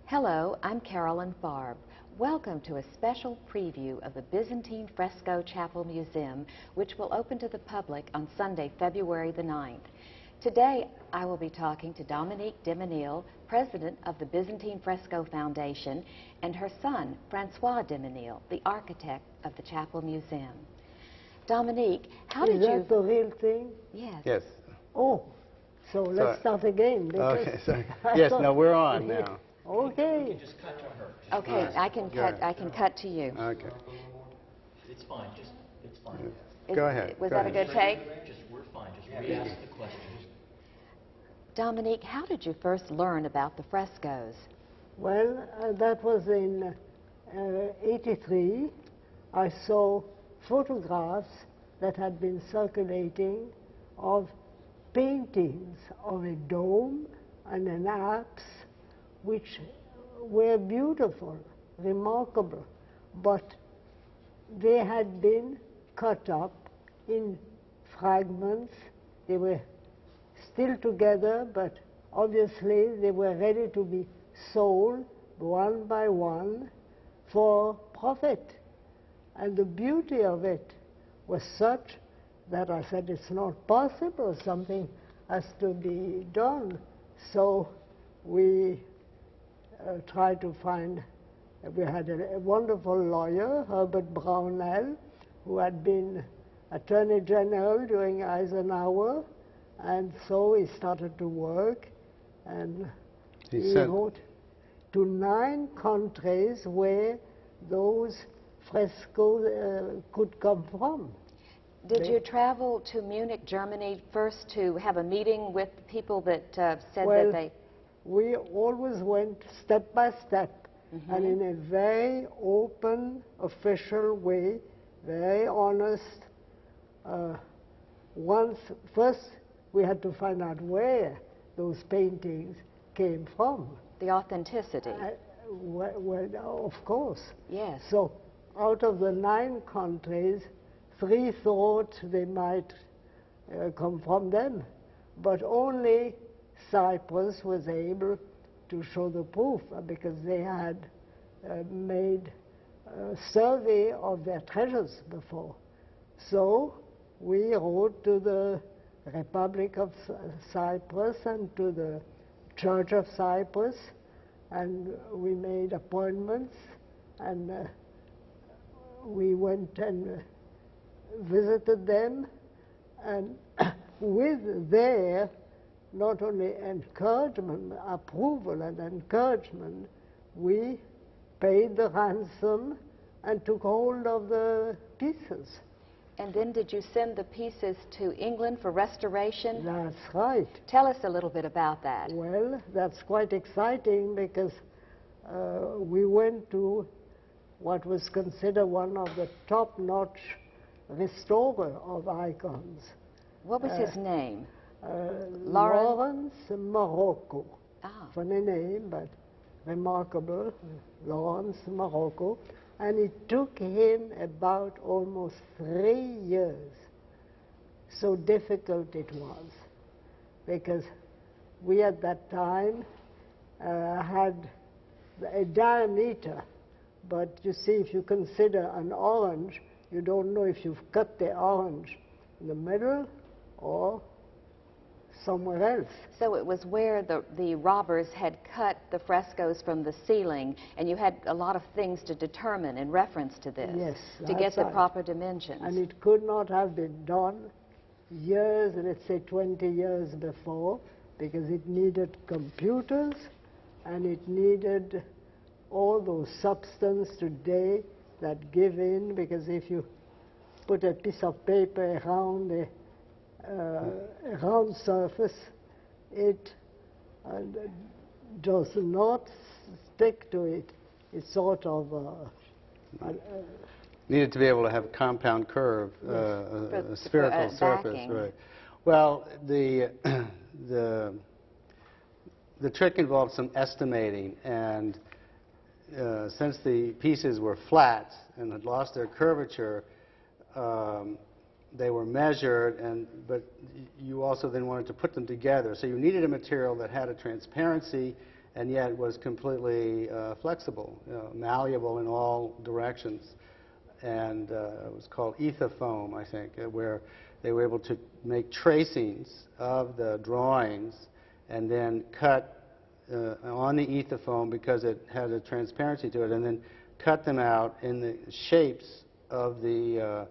Hello, I'm Carolyn Farb. Welcome to a special preview of the Byzantine Fresco Chapel Museum, which will open to the public on Sunday, February the 9th. Today, I will be talking to Dominique de Menil, president of the Byzantine Fresco Foundation, and her son, François de Menil, the architect of the Chapel Museum. Dominique, how did you... Is that the real thing? Yes. Yes. Oh, so let's start again. Okay, sorry. Yes, no, we're on now. Okay. You can just cut to her. Okay, Right. I can cut to you. Okay. It's fine, it's fine. Go ahead. Was Go that ahead. a good take? We're fine, just re-ask the question. Dominique, how did you first learn about the frescoes? Well, that was in '83. I saw photographs that had been circulating of paintings of a dome and an apse, which were beautiful, remarkable, but they had been cut up in fragments. They were still together, but obviously they were ready to be sold one by one for profit. And the beauty of it was such that I said, it's not possible, something has to be done. So we tried to find, we had a wonderful lawyer, Herbert Brownell, who had been Attorney General during Eisenhower, and so he started to work, and he wrote to 9 countries where those frescoes could come from. Did you travel to Munich, Germany first to have a meeting with people that said Well, that they... We always went step by step, and in a very open, official way, very honest. First we had to find out where those paintings came from. The authenticity. Well, of course. Yes. So out of the 9 countries, 3 thought they might come from them, but only Cyprus was able to show the proof because they had made a survey of their treasures before. So we wrote to the Republic of Cyprus and to the Church of Cyprus, and we made appointments, and we went and visited them, and with their not only encouragement, approval and encouragement, we paid the ransom and took hold of the pieces. And then did you send the pieces to England for restoration? That's right. Tell us a little bit about that. Well, that's quite exciting because we went to what was considered one of the top-notch restorer of icons. What was his name? Lawrence Morocco. Ah. Funny name, but remarkable. Lawrence Morocco. And it took him about almost 3 years. So difficult it was, because we at that time had a diameter, but you see, if you consider an orange, you don't know if you've cut the orange in the middle or somewhere else. So it was where the robbers had cut the frescoes from the ceiling, and you had a lot of things to determine in reference to this. Yes, to get the right. proper dimensions. And it could not have been done years, let's say 20 years before, because it needed computers and it needed all those substance today that give in, because if you put a piece of paper around a round surface, it does not stick to it. It's sort of needed to be able to have a compound curve, a spherical surface. Backing. Right. Well, the trick involved some estimating, and since the pieces were flat and had lost their curvature, they were measured, but you also then wanted to put them together. So you needed a material that had a transparency and yet was completely flexible, malleable in all directions. And it was called ether foam, I think, where they were able to make tracings of the drawings and then cut on the ether foam, because it had a transparency to it, and then cut them out in the shapes of the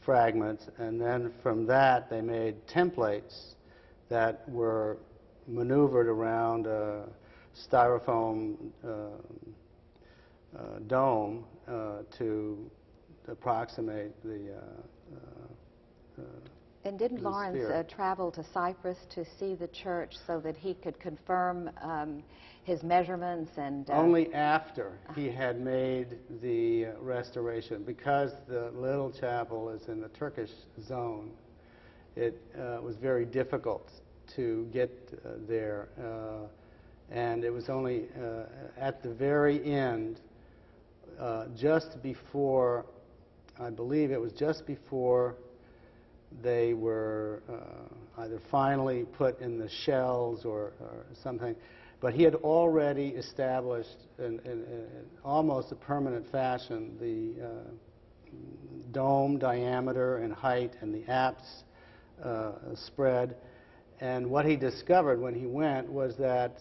fragments, and then from that they made templates that were maneuvered around a styrofoam dome to approximate the And didn't the Lawrence sphere. travel to Cyprus to see the church so that he could confirm his measurements and... Only after he had made the restoration, because the little chapel is in the Turkish zone. It was very difficult to get there, and it was only at the very end, just before, I believe it was just before they were either finally put in the shells or something, but he had already established in almost a permanent fashion the dome diameter and height and the apse spread. And what he discovered when he went was that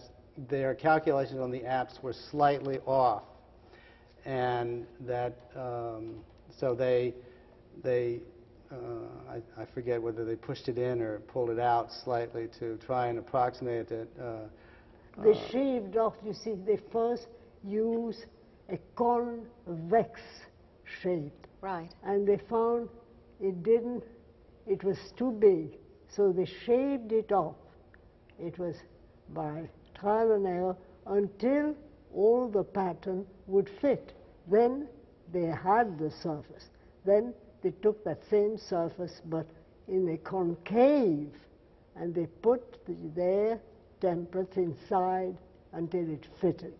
their calculations on the apse were slightly off, and that so they I forget whether they pushed it in or pulled it out slightly to try and approximate it. They shaved off, you see, they first used a convex shape. Right. And they found it was too big, so they shaved it off. It was by trial and error until all the pattern would fit. Then they had the surface. Then they took that same surface but in a concave, and they put their templates inside until it fitted.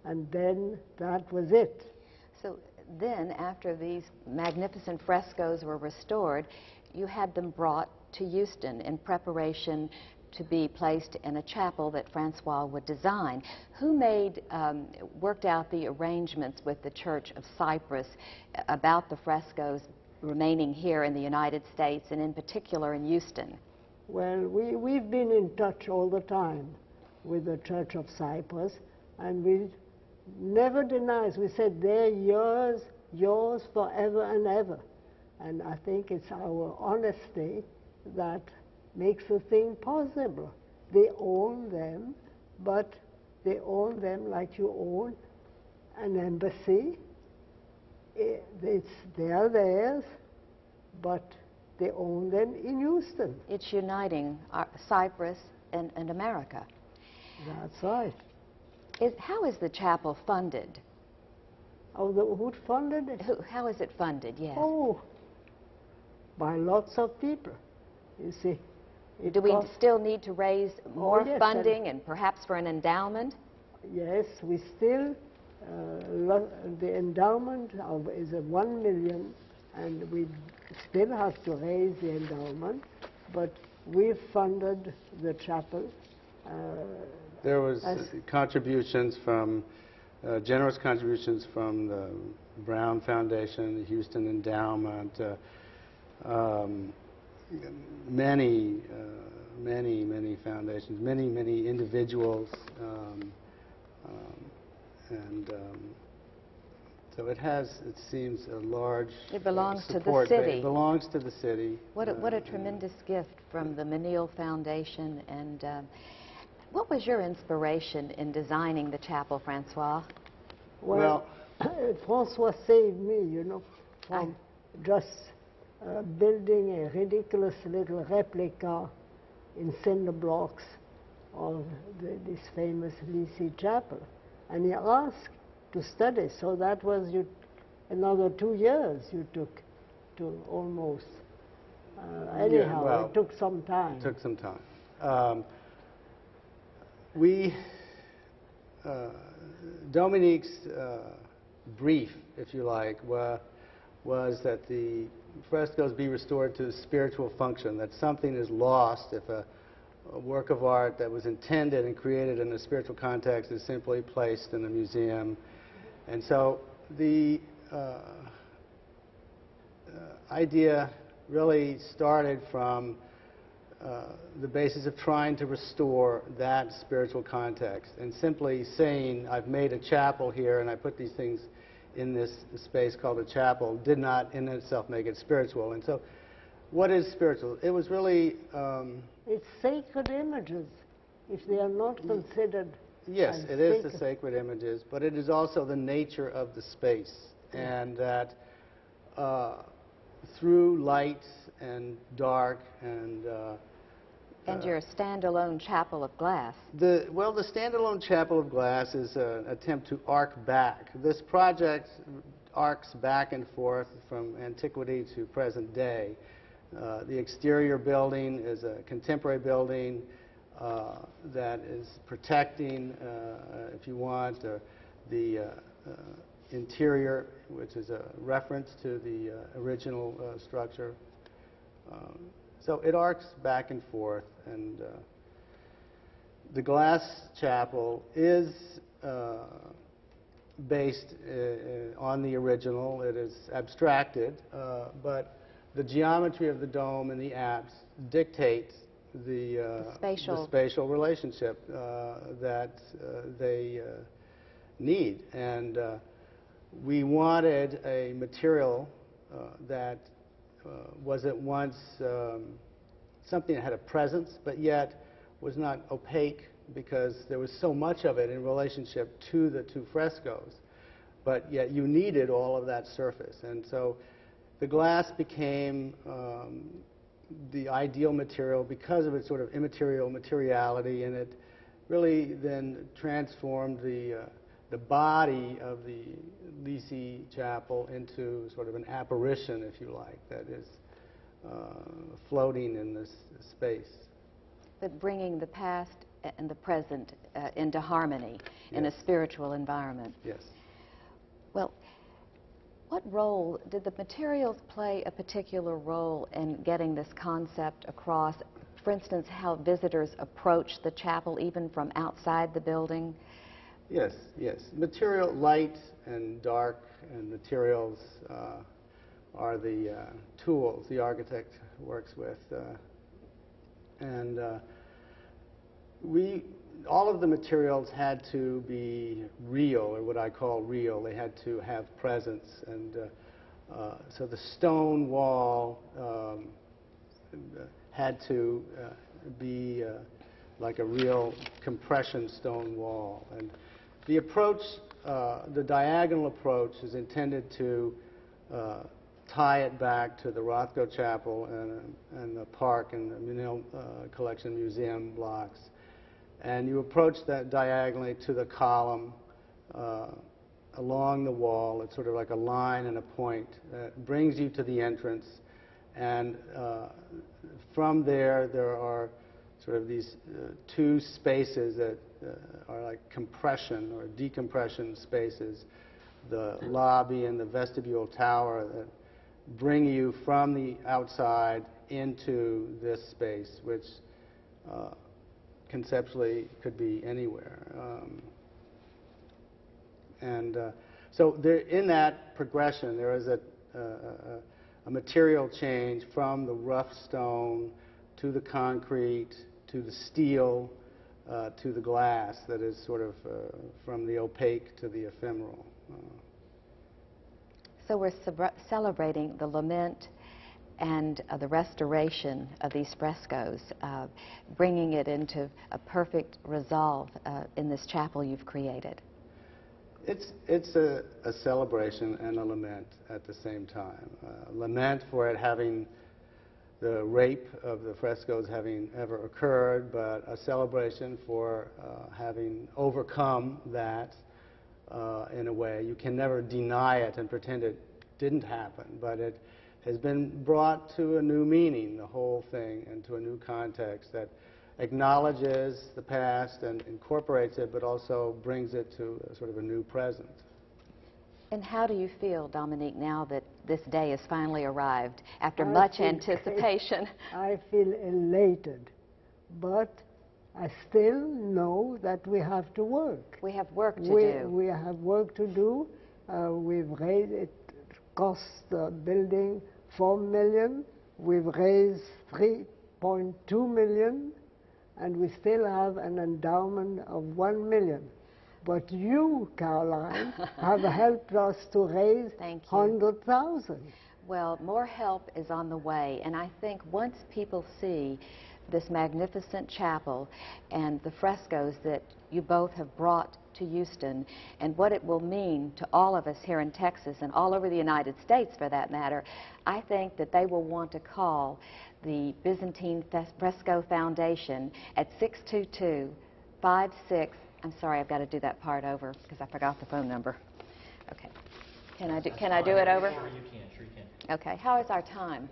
And then that was it. So then, after these magnificent frescoes were restored, you had them brought to Houston in preparation to be placed in a chapel that Francois would design. Who worked out the arrangements with the Church of Cyprus about the frescoes remaining here in the United States, and in particular in Houston? Well, we've been in touch all the time with the Church of Cyprus, and we never denied. We said, they're yours forever and ever. And I think it's our honesty that makes the thing possible. They own them, but they own them like you own an embassy. They are theirs, but they own them in Houston. It's uniting Cyprus and America. That's right. How is the chapel funded? Oh, who funded it? How is it funded, yes? Oh, by lots of people, you see. Do we still need to raise more yes, funding and perhaps for an endowment? Yes, we still, the endowment is $1 million, and we still have to raise the endowment, but we've funded the chapel. There was contributions from, generous contributions from the Brown Foundation, the Houston Endowment, many foundations, many individuals, so it has, it seems, a large It belongs to the support city. base. It belongs to the city. What a tremendous gift from the Menil Foundation. And what was your inspiration in designing the chapel, Francois? Well, Francois saved me, you know, from just building a ridiculous little replica in cinder blocks of this famous Lysi Chapel. And he asked to study, so that was another 2 years you took to almost. Anyhow, well, it took some time. It took some time. Dominique's brief, if you like, was that the frescoes be restored to the spiritual function, that something is lost if a work of art that was intended and created in a spiritual context is simply placed in a museum. And so the idea really started from the basis of trying to restore that spiritual context, and simply saying, I've made a chapel here and I put these things in this space called a chapel, did not in itself make it spiritual. And so what is spiritual? It was really... it's sacred images, if they are not considered. Yes, as it is the sacred. sacred images, but it is also the nature of the space, and that through light and dark and your standalone chapel of glass. the standalone chapel of glass is an attempt to arc back. This project arcs back and forth from antiquity to present day. The exterior building is a contemporary building that is protecting, if you want, the interior, which is a reference to the original structure. So it arcs back and forth, and the glass chapel is based on the original. It is abstracted, but the geometry of the dome and the apse dictates the spatial relationship that they need. And we wanted a material that was at once something that had a presence, but yet was not opaque, because there was so much of it in relationship to the two frescoes. But yet you needed all of that surface. And so the glass became the ideal material because of its sort of immaterial materiality, and it really then transformed the body of the Lysi Chapel into sort of an apparition, if you like, that is floating in this space. But bringing the past and the present into harmony in a Yes. spiritual environment. Yes. Well, what role did the materials play a particular role in getting this concept across? For instance, how visitors approach the chapel even from outside the building? Yes, yes. Material, light and dark and materials are the tools the architect works with. And all of the materials had to be real, or what I call real. They had to have presence. And so the stone wall had to be like a real compression stone wall. And the approach, the diagonal approach, is intended to tie it back to the Rothko Chapel and the park and the Menil Collection museum blocks. And you approach that diagonally to the column along the wall. It's sort of like a line and a point that brings you to the entrance. And from there, there are sort of these two spaces that are like compression or decompression spaces, the lobby and the vestibule tower, that bring you from the outside into this space, which conceptually could be anywhere. So there, in that progression, there is a material change from the rough stone to the concrete, to the steel, to the glass, that is sort of from the opaque to the ephemeral. So we're celebrating the lament and the restoration of these frescoes, bringing it into a perfect resolve in this chapel you've created. It's a celebration and a lament at the same time. Lament for it having, the rape of the frescoes having ever occurred, but a celebration for having overcome that in a way. You can never deny it and pretend it didn't happen, but it has been brought to a new meaning, the whole thing, and to a new context that acknowledges the past and incorporates it, but also brings it to sort of a new present. And how do you feel, Dominique, now that this day has finally arrived after much anticipation? I feel elated but I still know that we have to work. We have work to do. We have work to do. We've raised, it cost the building $4 million. We've raised $3.2 million, and we still have an endowment of $1 million. But you, Caroline, have helped us to raise Thank you. 100,000. Well, more help is on the way, and I think once people see this magnificent chapel and the frescoes that you both have brought to Houston and what it will mean to all of us here in Texas and all over the United States for that matter, I think that they will want to call the Byzantine Fresco Foundation at 622-56. I'm sorry, I've got to do that part over because I forgot the phone number. Okay. Can I do it over? Sure you can, sure you can. Okay. How is our time?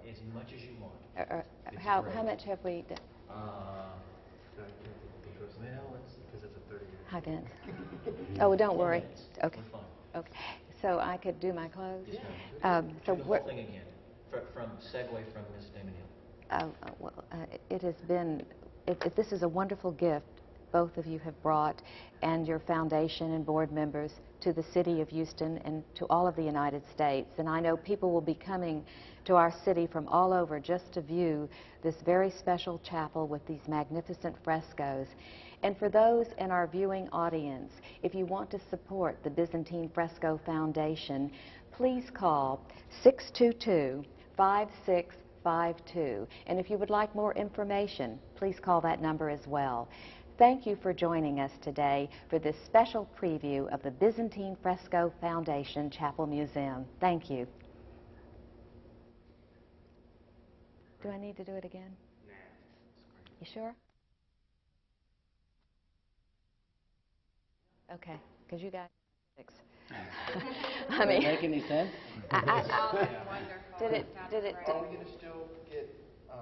As much as you want. How much have we done? Well, let's see, because it's a 30-minute. Hi, Vince. Oh, well, don't worry. minutes. Okay. We're fine. Okay. So I could do my clothes? Yes, ma'am. So Do the whole thing again. Segue from Ms. de Menil. it has been, this is a wonderful gift both of you have brought, and your foundation and board members, to the city of Houston and to all of the United States. And I know people will be coming to our city from all over just to view this very special chapel with these magnificent frescoes. And for those in our viewing audience, if you want to support the Byzantine Fresco Foundation, please call 622-5652. And if you would like more information, please call that number as well. Thank you for joining us today for this special preview of the Byzantine Fresco Foundation Chapel Museum. Thank you. Do I need to do it again? Nah. You sure? Okay, because you got six. I mean, make any sense? Did it? Are we going to still get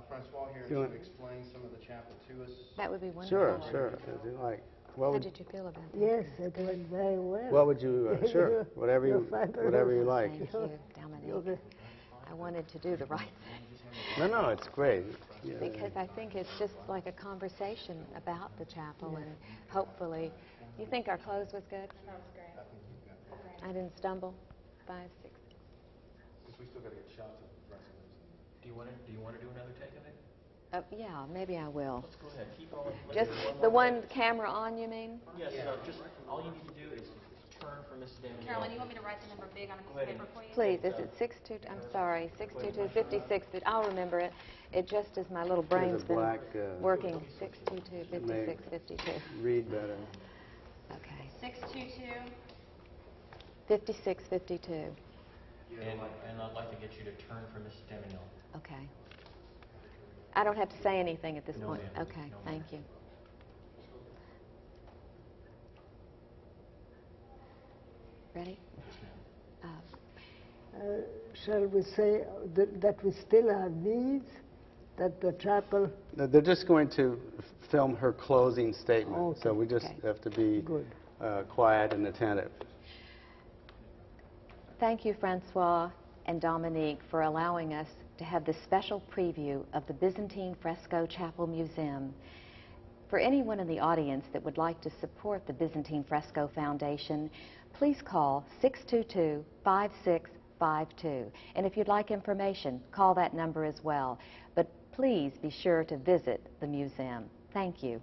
Francois here to explain some of the chapel to us? That would be wonderful. Sure. If you like. How did you feel about that? Yes, it went very well. What would you? Sure. Whatever you like. Thank you, Dominique. I wanted to do the right thing. No, it's great. Yeah. Because I think it's just like a conversation about the chapel, and hopefully, you think our clothes was good? That was great. I didn't stumble. 5, 6. We still got to get shots of the frescoes. Do you want to do another take of it? Yeah, maybe I will. Let's go ahead. Keep rolling. Just the one camera on, you mean? Yes, just all you need to do is turn for Mrs. de Menil. Carolyn, you want me to write the number big on a piece of paper for you? Please, is it 622-56? I'll remember it. It just as my little brain's been black, working. 622-5652. Read better. Okay. 622. 5652. And I'd like to get you to turn for Mrs. de Menil. Okay. I don't have to say anything at this No, point. ma'am. Okay, No, thank you. Ready? Shall we say that we still have needs, that the chapel... No, they're just going to film her closing statement, Okay. so we just have to be Good. quiet and attentive. Thank you, Francois and Dominique, for allowing us to have this special preview of the Byzantine Fresco Chapel Museum. For anyone in the audience that would like to support the Byzantine Fresco Foundation, please call 622-5652. And if you'd like information, call that number as well. But please be sure to visit the museum. Thank you.